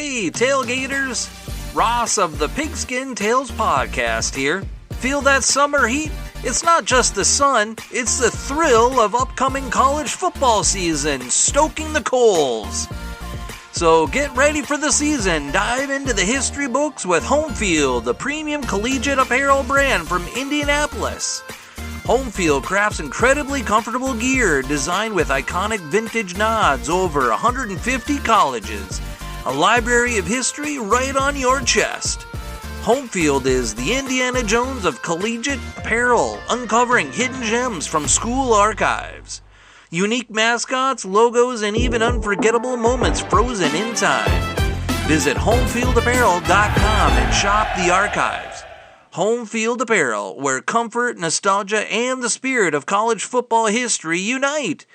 Hey, tailgaters! Ross of the Pigskin Tales podcast here. Feel that summer heat? It's not just the sun, it's the thrill of upcoming college football season, stoking the coals. So get ready for the season. Dive into the history books with Homefield, the premium collegiate apparel brand from Indianapolis. Homefield crafts incredibly comfortable gear designed with iconic vintage nods over 150 colleges. A library of history right on your chest. Homefield is the Indiana Jones of collegiate apparel, uncovering hidden gems from school archives. Unique mascots, logos, and even unforgettable moments frozen in time. Visit homefieldapparel.com and shop the archives. Homefield Apparel, where comfort, nostalgia, and the spirit of college football history unite.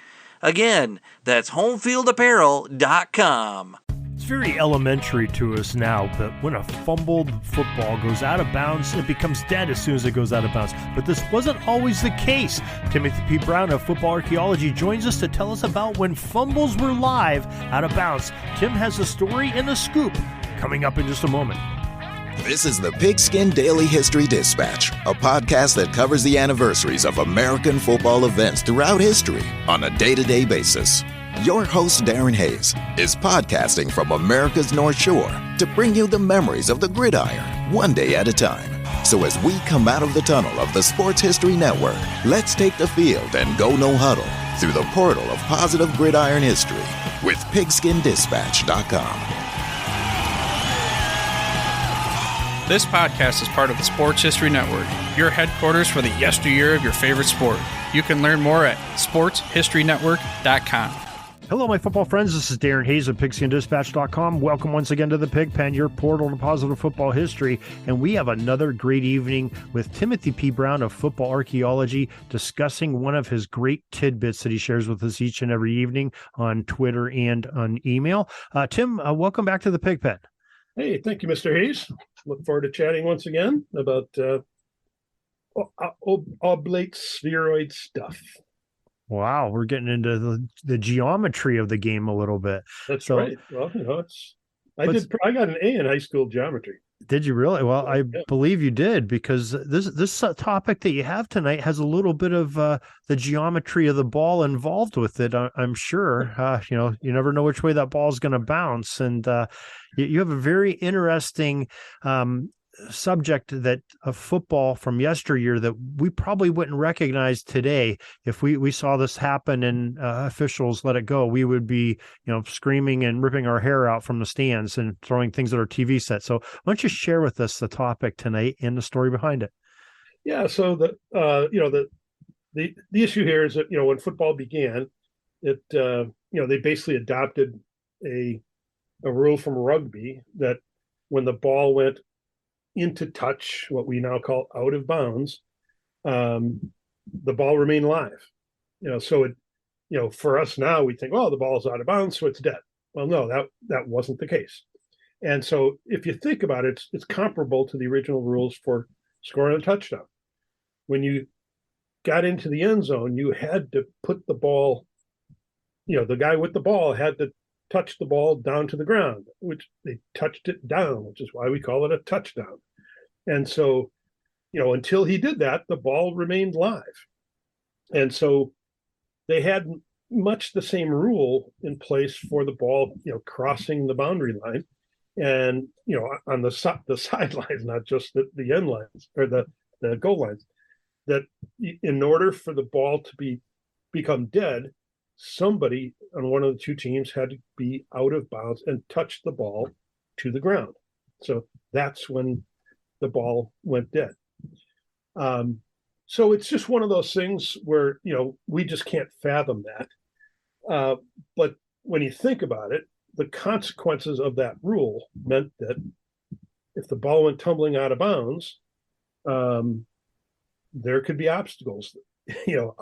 Again, that's homefieldapparel.com. It's very elementary to us now, but when a fumbled football goes out of bounds, it becomes dead as soon as it goes out of bounds. But this wasn't always the case. Timothy P. Brown of Football Archaeology joins us to tell us about when fumbles were live out of bounds. Tim has a story and a scoop coming up in just a moment. This is the Pigskin Daily History Dispatch, a podcast that covers the anniversaries of American football events throughout history on a day-to-day basis. Your host, Darren Hayes, is podcasting from America's North Shore to bring you the memories of the gridiron, one day at a time. So as we come out of the tunnel of the Sports History Network, let's take the field and go no huddle through the portal of positive gridiron history with pigskindispatch.com. This podcast is part of the Sports History Network, your headquarters for the yesteryear of your favorite sport. You can learn more at sportshistorynetwork.com. Hello, my football friends. This is Darren Hayes of pigskindispatch.com. Welcome once again to the Pig Pen, your portal to positive football history. And we have another great evening with Timothy P. Brown of Football Archaeology discussing one of his great tidbits that he shares with us each and every evening on Twitter and on email. Tim, welcome back to the Pig Pen. Hey, thank you, Mr. Hayes. Look forward to chatting once again about oblate spheroid stuff. Wow, we're getting into the geometry of the game a little bit. That's right. Well, I got an A in high school geometry. Did you really? Well, I believe you did, because this topic that you have tonight has a little bit of the geometry of the ball involved with it. I'm sure. You never know which way that ball is going to bounce, and you have a very interesting subject that of football from yesteryear that we probably wouldn't recognize today. If we saw this happen and officials let it go, we would be screaming and ripping our hair out from the stands and throwing things at our TV set. So why don't you share with us the topic tonight and the story behind it? Yeah, so the issue here is that when football began, it they basically adopted a rule from rugby that when the ball went into touch, what we now call out of bounds, the ball remained live. So it, for us now, we think, the ball's out of bounds, so it's dead. Well, no, that wasn't the case. And so if you think about it, it's comparable to the original rules for scoring a touchdown. When you got into the end zone, you had to put the ball, the guy with the ball had to touch the ball down to the ground, which they touched it down, which is why we call it a touchdown. And so, until he did that, the ball remained live. And so they had much the same rule in place for the ball, crossing the boundary line and, on the sidelines, not just the end lines or the goal lines, that in order for the ball to become dead, somebody on one of the two teams had to be out of bounds and touch the ball to the ground. So that's when the ball went dead. So it's just one of those things where, we just can't fathom that. But when you think about it, the consequences of that rule meant that if the ball went tumbling out of bounds, there could be obstacles,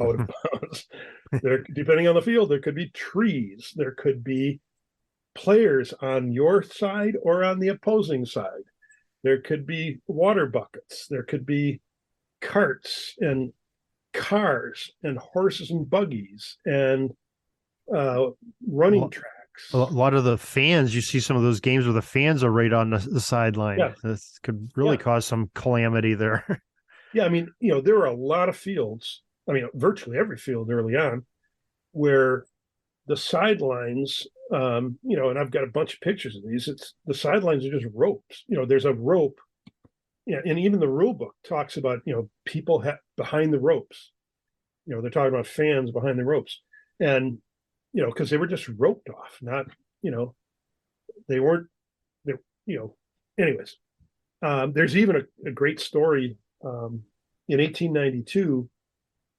out of bounds. There, depending on the field, there could be trees. There could be players on your side or on the opposing side. There could be water buckets. There could be carts and cars and horses and buggies and running tracks box. A lot of the fans, you see some of those games where the fans are right on the sideline. Yeah. This could really cause some calamity there. Yeah, I mean, there are a lot of fields, I mean, virtually every field early on, where the sidelines, and I've got a bunch of pictures of these. The sidelines are just ropes. There's a rope, and even the rule book talks about, people behind the ropes. They're talking about fans behind the ropes. And, because they were just roped off, not, they weren't, anyways. There's even a great story. In 1892,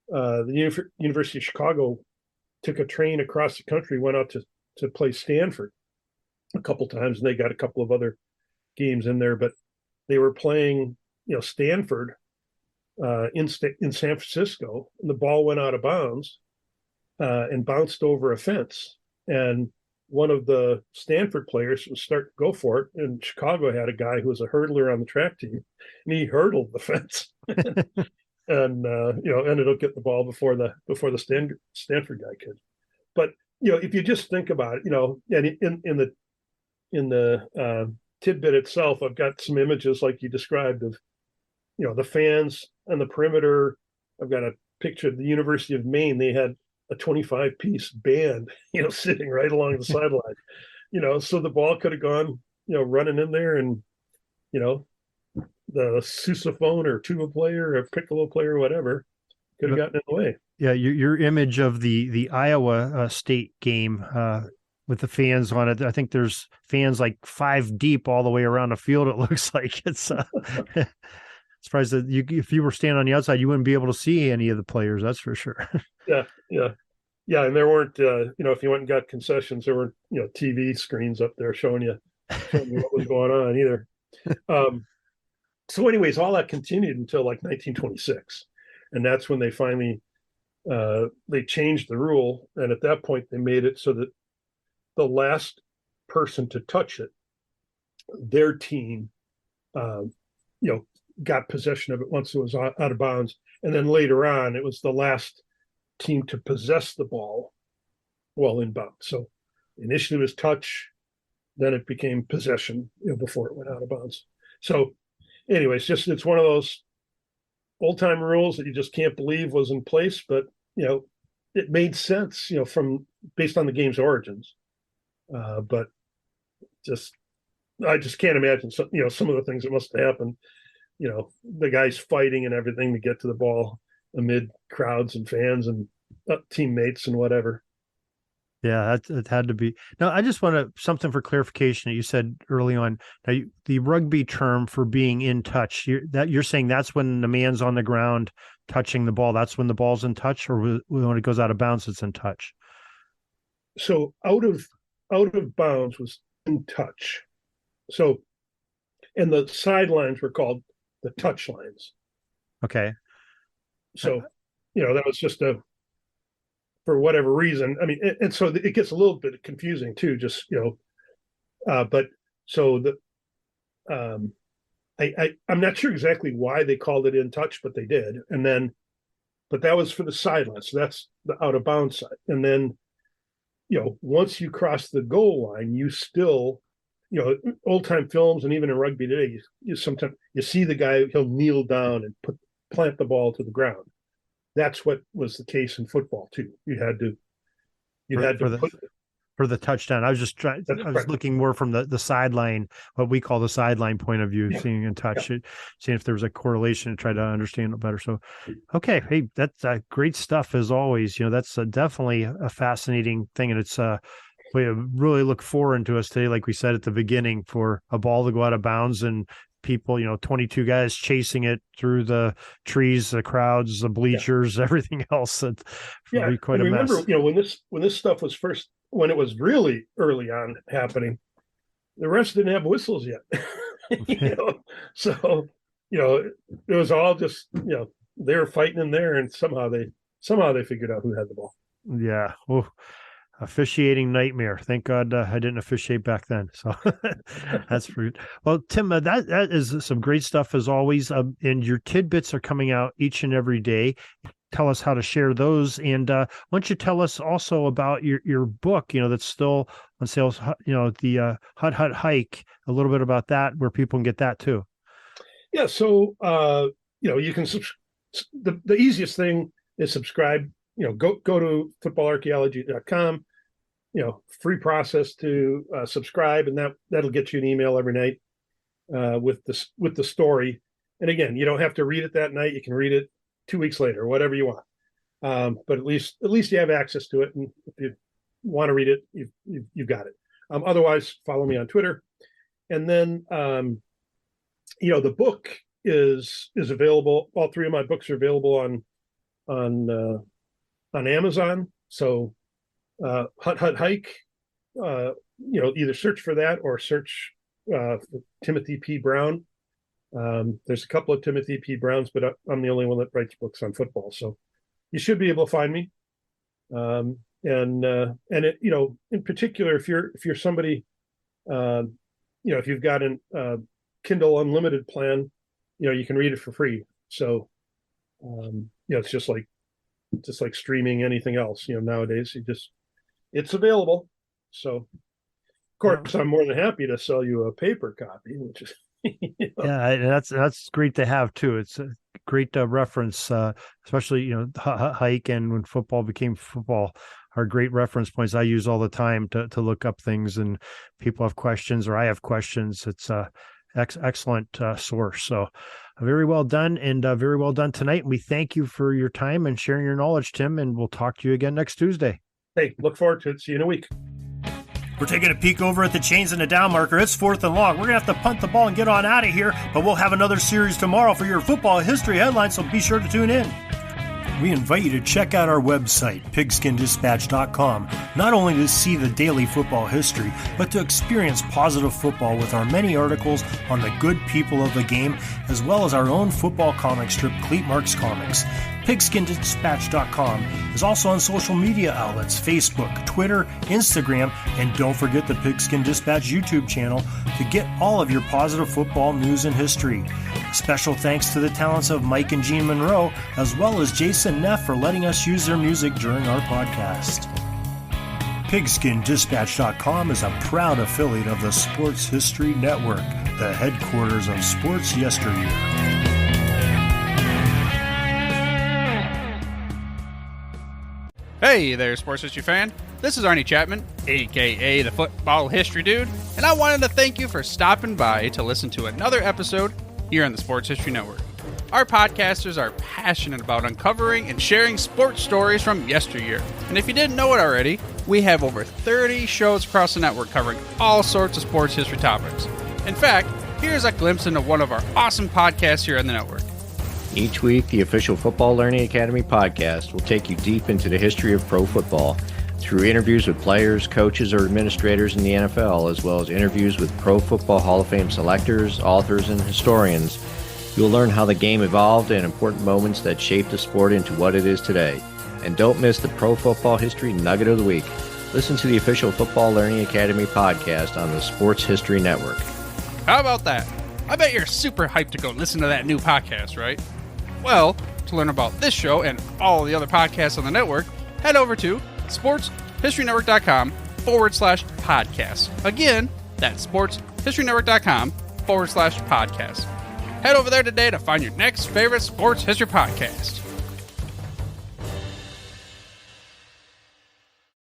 the University of Chicago took a train across the country, went out to play Stanford a couple times, and they got a couple of other games in there. But they were playing, Stanford in San Francisco, and the ball went out of bounds and bounced over a fence. And one of the Stanford players was starting to go for it, and Chicago had a guy who was a hurdler on the track team, and he hurdled the fence and ended up getting the ball before the Stanford guy could. But if you just think about it, and in the tidbit itself, I've got some images like you described of the fans on the perimeter. I've got a picture of the University of Maine. They had a 25-piece band, sitting right along the sideline, so the ball could have gone, running in there, and, the sousaphone or tuba player or piccolo player or whatever could have gotten in the way. Yeah. Your image of the Iowa State game with the fans on it. I think there's fans like 5 deep all the way around the field. It looks like it's surprised that if you were standing on the outside, you wouldn't be able to see any of the players. That's for sure. Yeah. And there weren't, if you went and got concessions, there weren't, TV screens up there showing you what was going on either. So anyways, all that continued until like 1926. And that's when they finally, they changed the rule. And at that point, they made it so that the last person to touch it, their team, got possession of it once it was out of bounds. And then later on, it was the last team to possess the ball while in bounds. So initially it was touch, then it became possession, before it went out of bounds. So anyways, it's one of those old time rules that you just can't believe was in place, but it made sense, from based on the game's origins. But I just can't imagine some of the things that must have happened. The guys fighting and everything to get to the ball amid crowds and fans and teammates and whatever. Yeah, it had to be. Now, I just want something for clarification that you said early on. Now, the rugby term for being in touch, you're saying that's when the man's on the ground touching the ball. That's when the ball's in touch, or when it goes out of bounds, it's in touch. So out of bounds was in touch. So, and the sidelines were called the touch lines. Okay. So, that was just for whatever reason. I mean, and so it gets a little bit confusing too, just, but so I'm not sure exactly why they called it in touch, but they did. And then, but that was for the sideline. So that's the out of bounds side. And then, once you cross the goal line, you still, old time films and even in rugby today, you sometimes you see the guy, he'll kneel down and plant the ball to the ground. That's what was the case in football too. You had to for the touchdown. I was just trying. I was looking more from the sideline, what we call the sideline point of view, seeing in touch, seeing if there was a correlation to try to understand it better. So, okay, hey, that's great stuff as always. That's definitely a fascinating thing, and it's we really look forward to us today, like we said at the beginning, for a ball to go out of bounds and people, 22 guys chasing it through the trees, the crowds, the bleachers, everything else. It's really quite a mess. Remember, when this stuff was when it was really early on happening, the refs didn't have whistles yet. So it was all just they were fighting in there, and somehow they figured out who had the ball. Yeah. Oh, officiating nightmare. Thank God I didn't officiate back then. So that's rude. Well, Tim, that is some great stuff as always. And your tidbits are coming out each and every day. tell us how to share those. And why don't you tell us also about your book, that's still on sales, the Hut Hut Hike, a little bit about that, where people can get that too. Yeah. So, you can, the easiest thing is subscribe, go to footballarchaeology.com, free process to subscribe, and that'll get you an email every night with the story. And again, you don't have to read it that night. You can read it 2 weeks later, whatever you want. But at least you have access to it. And if you want to read it, you've got it. Otherwise, follow me on Twitter. And then, the book is available. All three of my books are available on Amazon. So Hut Hut Hike, either search for that or search for Timothy P. Brown. There's a couple of Timothy P. Browns, but I'm the only one that writes books on football. So you should be able to find me. And it, in particular, if you're somebody, if you've got a Kindle Unlimited plan, you can read it for free. So, it's just like streaming anything else, nowadays it's available. So of course I'm more than happy to sell you a paper copy, which is, Yeah, that's great to have too. It's a great reference, especially Hike and when football became football are great reference points I use all the time to look up things, and people have questions or I have questions. It's a excellent source. So very well done, and very well done tonight. We thank you for your time and sharing your knowledge, Tim, and we'll talk to you again next Tuesday. Hey, look forward to it. See you in a week. We're taking a peek over at the chains and the down marker. It's 4th and long. We're going to have to punt the ball and get on out of here, but we'll have another series tomorrow for your football history headlines, so be sure to tune in. We invite you to check out our website, pigskindispatch.com, not only to see the daily football history, but to experience positive football with our many articles on the good people of the game, as well as our own football comic strip, Cleat Marks Comics. Pigskindispatch.com is also on social media outlets, Facebook, Twitter, Instagram, and don't forget the Pigskin Dispatch YouTube channel to get all of your positive football news and history. Special thanks to the talents of Mike and Gene Monroe, as well as Jason Neff for letting us use their music during our podcast. PigskinDispatch.com is a proud affiliate of the Sports History Network, the headquarters of sports yesteryear. Hey there, sports history fan. This is Arnie Chapman, aka the Football History Dude, and I wanted to thank you for stopping by to listen to another episode here on the Sports History Network. Our podcasters are passionate about uncovering and sharing sports stories from yesteryear. And if you didn't know it already, we have over 30 shows across the network covering all sorts of sports history topics. In fact, here's a glimpse into one of our awesome podcasts here on the network. Each week, the official Football Learning Academy podcast will take you deep into the history of pro football through interviews with players, coaches, or administrators in the NFL, as well as interviews with Pro Football Hall of Fame selectors, authors, and historians. You'll learn how the game evolved and important moments that shaped the sport into what it is today. And don't miss the Pro Football History Nugget of the Week. Listen to the official Football Learning Academy podcast on the Sports History Network. How about that? I bet you're super hyped to go listen to that new podcast, right? Well, to learn about this show and all the other podcasts on the network, head over to sportshistorynetwork.com/podcast. Again, that's sportshistorynetwork.com/podcast. Head over there today to find your next favorite sports history podcast.